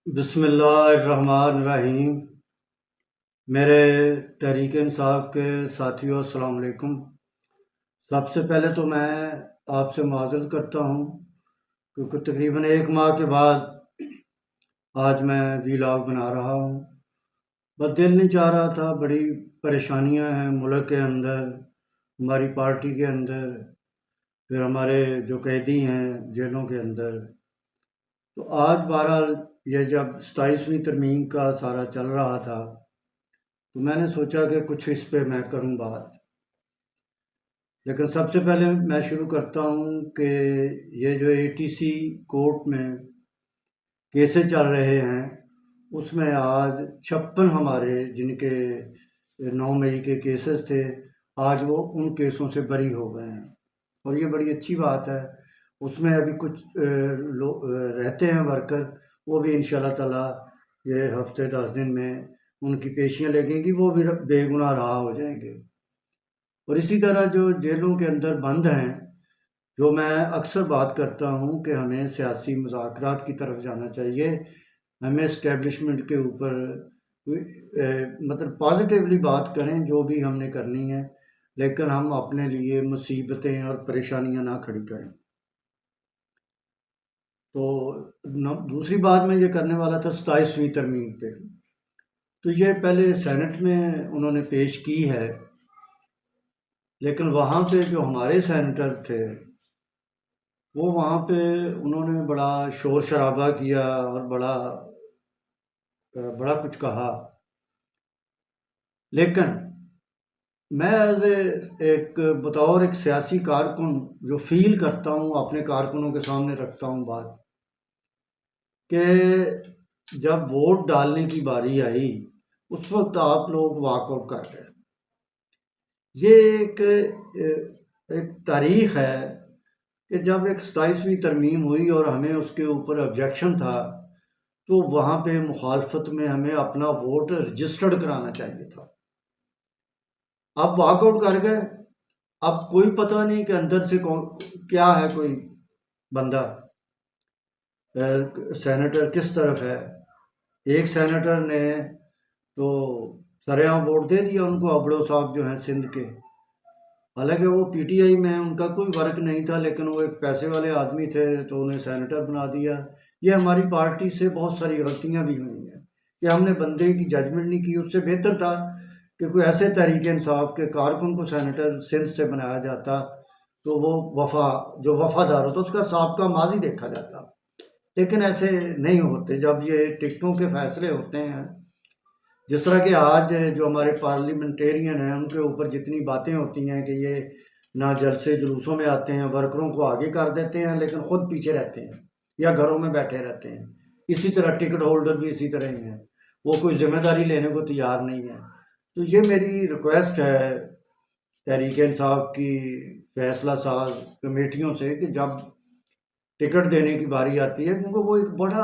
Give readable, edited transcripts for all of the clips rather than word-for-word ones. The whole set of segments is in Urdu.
بسم اللہ الرحمن الرحیم۔ میرے تحریک انصاف کے ساتھیوں السلام علیکم۔ سب سے پہلے تو میں آپ سے معذرت کرتا ہوں کیونکہ تقریباً 1 ماہ کے بعد آج میں ویلاگ بنا رہا ہوں۔ بس دل نہیں چاہ رہا تھا، بڑی پریشانیاں ہیں ملک کے اندر، ہماری پارٹی کے اندر، پھر ہمارے جو قیدی ہیں جیلوں کے اندر۔ تو آج بہرحال یہ جب 27ویں ترمیم کا سارا چل رہا تھا تو میں نے سوچا کہ کچھ اس پہ میں کروں بات۔ لیکن سب سے پہلے میں شروع کرتا ہوں کہ یہ جو ATC کورٹ میں کیسز چل رہے ہیں اس میں آج 56 ہمارے جن کے 9 مئی کے کیسز تھے آج وہ ان کیسوں سے بری ہو گئے ہیں، اور یہ بڑی اچھی بات ہے۔ اس میں ابھی کچھ رہتے ہیں ورکر، وہ بھی انشاءاللہ تعالیٰ یہ ہفتے 10 دن میں ان کی پیشیاں لگیں گی، وہ بھی بے گناہ رہا ہو جائیں گے۔ اور اسی طرح جو جیلوں کے اندر بند ہیں، جو میں اکثر بات کرتا ہوں کہ ہمیں سیاسی مذاکرات کی طرف جانا چاہیے، ہمیں اسٹیبلشمنٹ کے اوپر مطلب پازیٹیولی بات کریں جو بھی ہم نے کرنی ہے، لیکن ہم اپنے لیے مصیبتیں اور پریشانیاں نہ کھڑی کریں۔ تو دوسری بات میں یہ کرنے والا تھا 27ویں ترمیم پہ، تو یہ پہلے سینٹ میں انہوں نے پیش کی ہے، لیکن وہاں پہ جو ہمارے سینیٹر تھے وہ وہاں پہ انہوں نے بڑا شور شرابہ کیا اور بڑا کچھ کہا۔ لیکن میں ایک بطور ایک سیاسی کارکن جو فیل کرتا ہوں، اپنے کارکنوں کے سامنے رکھتا ہوں بات، کہ جب ووٹ ڈالنے کی باری آئی اس وقت آپ لوگ واک آؤٹ کر گئے۔ یہ ایک تاریخ ہے کہ جب ایک 27ویں ترمیم ہوئی اور ہمیں اس کے اوپر آبجیکشن تھا تو وہاں پہ مخالفت میں ہمیں اپنا ووٹ رجسٹرڈ کرانا چاہیے تھا۔ اب واک آؤٹ کر گئے، اب کوئی پتہ نہیں کہ اندر سے کیا ہے، کوئی بندہ سینیٹر کس طرف ہے۔ ایک سینیٹر نے تو سرعام ووٹ دے دیا ان کو، ابڑو صاحب جو ہیں سندھ کے، حالانکہ وہ PTI میں ان کا کوئی ورک نہیں تھا، لیکن وہ ایک پیسے والے آدمی تھے تو انہیں سینیٹر بنا دیا۔ یہ ہماری پارٹی سے بہت ساری غلطیاں بھی ہوئی ہیں کہ ہم نے بندے کی ججمنٹ نہیں کی۔ اس سے بہتر تھا کہ کوئی ایسے تحریک انصاف کے کارکن کو سینیٹر سندھ سے بنایا جاتا تو وہ جو وفادار ہوتا، اس کا سابقہ ماضی دیکھا جاتا، لیکن ایسے نہیں ہوتے جب یہ ٹکٹوں کے فیصلے ہوتے ہیں۔ جس طرح کہ آج جو ہمارے پارلیمنٹیرین ہیں ان کے اوپر جتنی باتیں ہوتی ہیں کہ یہ نہ جلسے جلوسوں میں آتے ہیں، ورکروں کو آگے کر دیتے ہیں لیکن خود پیچھے رہتے ہیں یا گھروں میں بیٹھے رہتے ہیں۔ اسی طرح ٹکٹ ہولڈر بھی اسی طرح ہی ہیں، وہ کوئی ذمہ داری لینے کو تیار نہیں ہے۔ تو یہ میری ریکویسٹ ہے تحریک انصاف کی فیصلہ ساز کمیٹیوں سے کہ جب ٹکٹ دینے کی باری آتی ہے، کیونکہ وہ ایک بڑا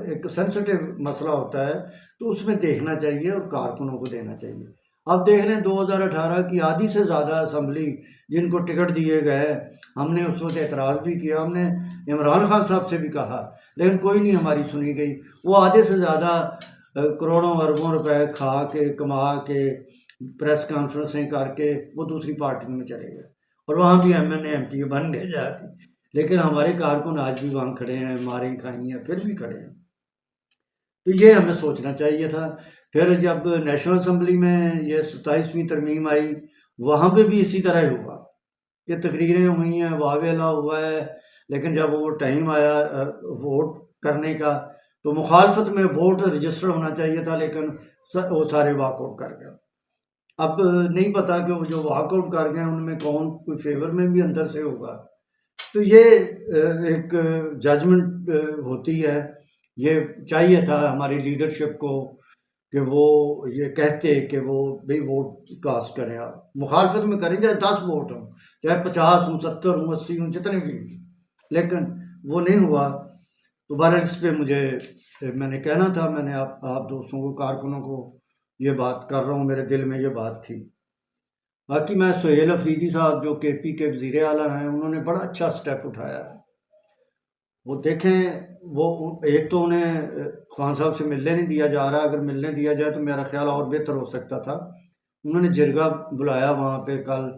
ایک سینسٹیو مسئلہ ہوتا ہے، تو اس میں دیکھنا چاہیے اور کارکنوں کو دینا چاہیے۔ اب دیکھ لیں 2018 کی آدھی سے زیادہ اسمبلی جن کو ٹکٹ دیے گئے، ہم نے اس وقت اعتراض بھی کیا، ہم نے عمران خان صاحب سے بھی کہا، لیکن کوئی نہیں ہماری سنی گئی۔ وہ آدھے سے زیادہ کروڑوں اربوں روپے کھا کے کما کے پریس کانفرنسیں کر کے وہ دوسری پارٹیوں میں چلے گئے، اور وہاں بھی MNA MP بن گئے جا کے، لیکن ہمارے کارکن آج بھی وہاں کھڑے ہیں، ماریں کھائی ہیں، پھر بھی کھڑے ہیں۔ تو یہ ہمیں سوچنا چاہیے تھا۔ پھر جب نیشنل اسمبلی میں یہ 27ویں ترمیم آئی، وہاں پہ بھی اسی طرح ہی ہوا کہ تقریریں ہوئی ہیں، واویلا ہوا ہے، لیکن جب وہ ٹائم آیا ووٹ کرنے کا تو مخالفت میں ووٹ رجسٹر ہونا چاہیے تھا، لیکن وہ سارے واک آؤٹ کر گئے۔ اب نہیں پتا کہ وہ جو واک آؤٹ کر گئے ان میں کون کوئی فیور میں بھی اندر سے ہوگا۔ تو یہ ایک ججمنٹ ہوتی ہے، یہ چاہیے تھا ہماری لیڈرشپ کو کہ وہ یہ کہتے کہ وہ بھئی ووٹ کاسٹ کریں، آپ مخالفت میں کریں، چاہے 10 ووٹ ہوں، چاہے 50 ہوں، 70 ہوں، 80 ہوں، جتنے بھی ہوں، لیکن وہ نہیں ہوا۔ تو بہرحال اس پہ میں نے کہنا تھا، میں نے آپ دوستوں کو، کارکنوں کو یہ بات کر رہا ہوں، میرے دل میں یہ بات تھی۔ باقی میں سہیل افریدی صاحب جو KP کے وزیر اعلیٰ ہیں، انہوں نے بڑا اچھا سٹیپ اٹھایا ہے۔ وہ دیکھیں وہ ایک تو انہیں خان صاحب سے ملنے نہیں دیا جا رہا، اگر ملنے دیا جائے تو میرا خیال اور بہتر ہو سکتا تھا۔ انہوں نے جرگہ بلایا وہاں پہ کل،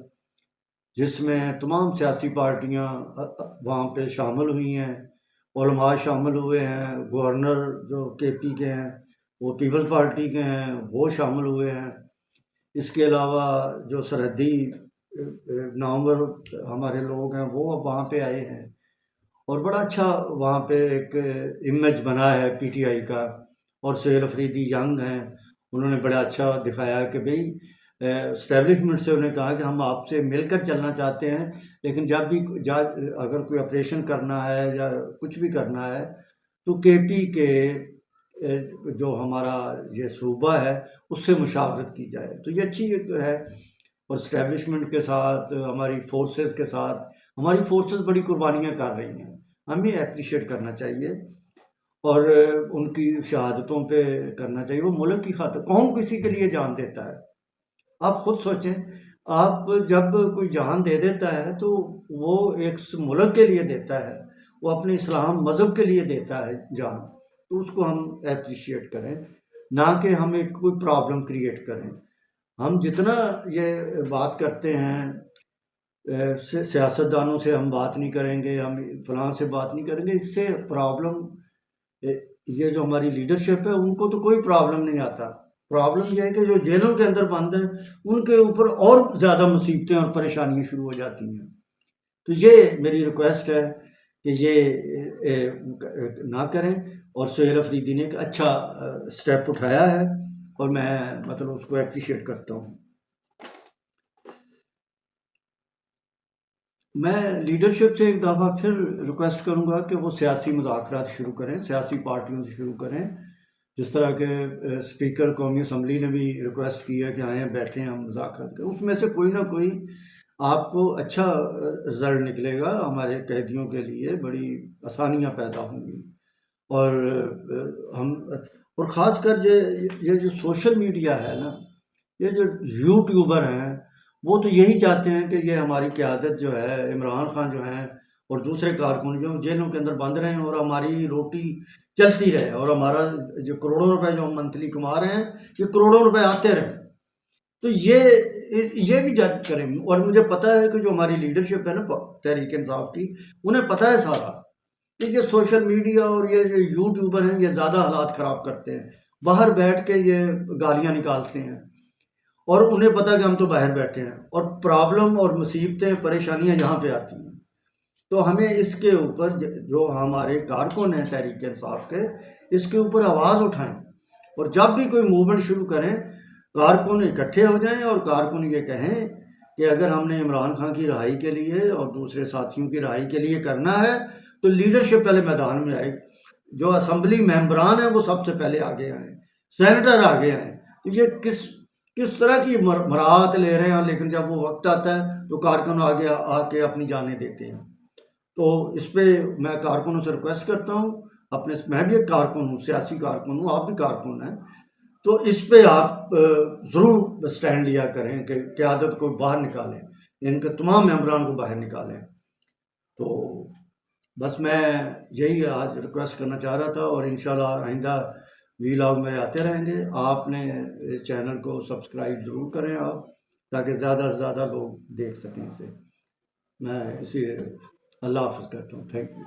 جس میں تمام سیاسی پارٹیاں وہاں پہ شامل ہوئی ہیں، علماء شامل ہوئے ہیں، گورنر جو کے پی کے ہیں وہ پیپلز پارٹی کے ہیں وہ شامل ہوئے ہیں، اس کے علاوہ جو سرحدی نامور ہمارے لوگ ہیں وہ وہاں پہ آئے ہیں، اور بڑا اچھا وہاں پہ ایک امیج بنا ہے پی ٹی آئی کا۔ اور سہیل افریدی ینگ ہیں، انہوں نے بڑا اچھا دکھایا کہ بھئی اسٹیبلشمنٹ سے انہیں کہا کہ ہم آپ سے مل کر چلنا چاہتے ہیں، لیکن جب بھی اگر کوئی آپریشن کرنا ہے یا کچھ بھی کرنا ہے تو کے پی کے جو ہمارا یہ صوبہ ہے اس سے مشاورت کی جائے، تو یہ اچھی ہے۔ اور اسٹیبلشمنٹ کے ساتھ ہماری فورسز کے ساتھ ہماری فورسز بڑی قربانیاں کر رہی ہیں، ہمیں اپریشیٹ کرنا چاہیے اور ان کی شہادتوں پہ کرنا چاہیے۔ وہ ملک کی خاطر، کون کسی کے لیے جان دیتا ہے؟ آپ خود سوچیں، آپ جب کوئی جان دے دیتا ہے تو وہ ایک ملک کے لیے دیتا ہے، وہ اپنے اسلام مذہب کے لیے دیتا ہے جان، تو اس کو ہم اپریشیٹ کریں، نہ کہ ہم ایک کوئی پرابلم کریٹ کریں۔ ہم جتنا یہ بات کرتے ہیں سیاستدانوں سے ہم بات نہیں کریں گے، ہم فلاں سے بات نہیں کریں گے، اس سے پرابلم، یہ جو ہماری لیڈرشپ ہے ان کو تو کوئی پرابلم نہیں آتا۔ پرابلم یہ ہے کہ جو جیلوں کے اندر بند ہیں ان کے اوپر اور زیادہ مصیبتیں اور پریشانیاں شروع ہو جاتی ہیں۔ تو یہ میری ریکویسٹ ہے کہ یہ نہ کریں، اور سہیل افریدی نے ایک اچھا سٹیپ اٹھایا ہے اور میں مطلب اس کو اپریشیٹ کرتا ہوں۔ میں لیڈرشپ سے ایک دفعہ پھر ریکویسٹ کروں گا کہ وہ سیاسی مذاکرات شروع کریں، سیاسی پارٹیوں سے شروع کریں، جس طرح کہ اسپیکر قومی اسمبلی نے بھی ریکویسٹ کی ہے کہ آئیں بیٹھیں ہم مذاکرات کریں، اس میں سے کوئی نہ کوئی آپ کو اچھا رزلٹ نکلے گا، ہمارے قیدیوں کے لیے بڑی آسانیاں پیدا ہوں گی۔ اور ہم اور خاص کر یہ جو سوشل میڈیا ہے نا، یہ جو یوٹیوبر ہیں وہ تو یہی چاہتے ہیں کہ یہ ہماری قیادت جو ہے، عمران خان جو ہیں اور دوسرے کارکن جو جیلوں کے اندر بند رہے ہیں اور ہماری روٹی چلتی رہے، اور ہمارا جو کروڑوں روپے جو ہم منتھلی کما رہے ہیں یہ کروڑوں روپے آتے رہے۔ تو یہ بھی جج کریں، اور مجھے پتہ ہے کہ جو ہماری لیڈرشپ ہے نا تحریک انصاف کی، انہیں پتہ ہے سارا کہ یہ سوشل میڈیا اور یہ جو یوٹیوبر ہیں یہ زیادہ حالات خراب کرتے ہیں، باہر بیٹھ کے یہ گالیاں نکالتے ہیں، اور انہیں پتہ کہ ہم تو باہر بیٹھے ہیں، اور پرابلم اور مصیبتیں پریشانیاں یہاں پہ آتی ہیں۔ تو ہمیں اس کے اوپر جو ہمارے کارکن ہیں تحریک انصاف کے، اس کے اوپر آواز اٹھائیں، اور جب بھی کوئی موومنٹ شروع کریں کارکن اکٹھے ہو جائیں اور کارکن یہ کہیں کہ اگر ہم نے عمران خان کی رہائی کے لیے اور دوسرے ساتھیوں کی رہائی کے لیے کرنا ہے تو لیڈرشپ پہلے میدان میں آئے، جو اسمبلی ممبران ہیں وہ سب سے پہلے آگے آئیں، سینیٹر آگے آئیں۔ تو یہ کس طرح کی مراعات لے رہے ہیں، لیکن جب وہ وقت آتا ہے تو کارکن آگے آ کے اپنی جانیں دیتے ہیں۔ تو اس پہ میں کارکنوں سے ریکویسٹ کرتا ہوں، میں بھی ایک کارکن ہوں، سیاسی کارکن ہوں، آپ بھی کارکن ہیں، تو اس پہ آپ ضرور سٹینڈ لیا کریں کہ قیادت کو باہر نکالیں، ان کے تمام ممبران کو باہر نکالیں۔ تو بس میں یہی آج ریکویسٹ کرنا چاہ رہا تھا، اور انشاءاللہ آئندہ ویلاگ میرے آتے رہیں گے۔ آپ نے چینل کو سبسکرائب ضرور کریں آپ، تاکہ زیادہ سے زیادہ لوگ دیکھ سکیں اسے۔ میں اسی اللہ حافظ کہتا ہوں، تھینک یو۔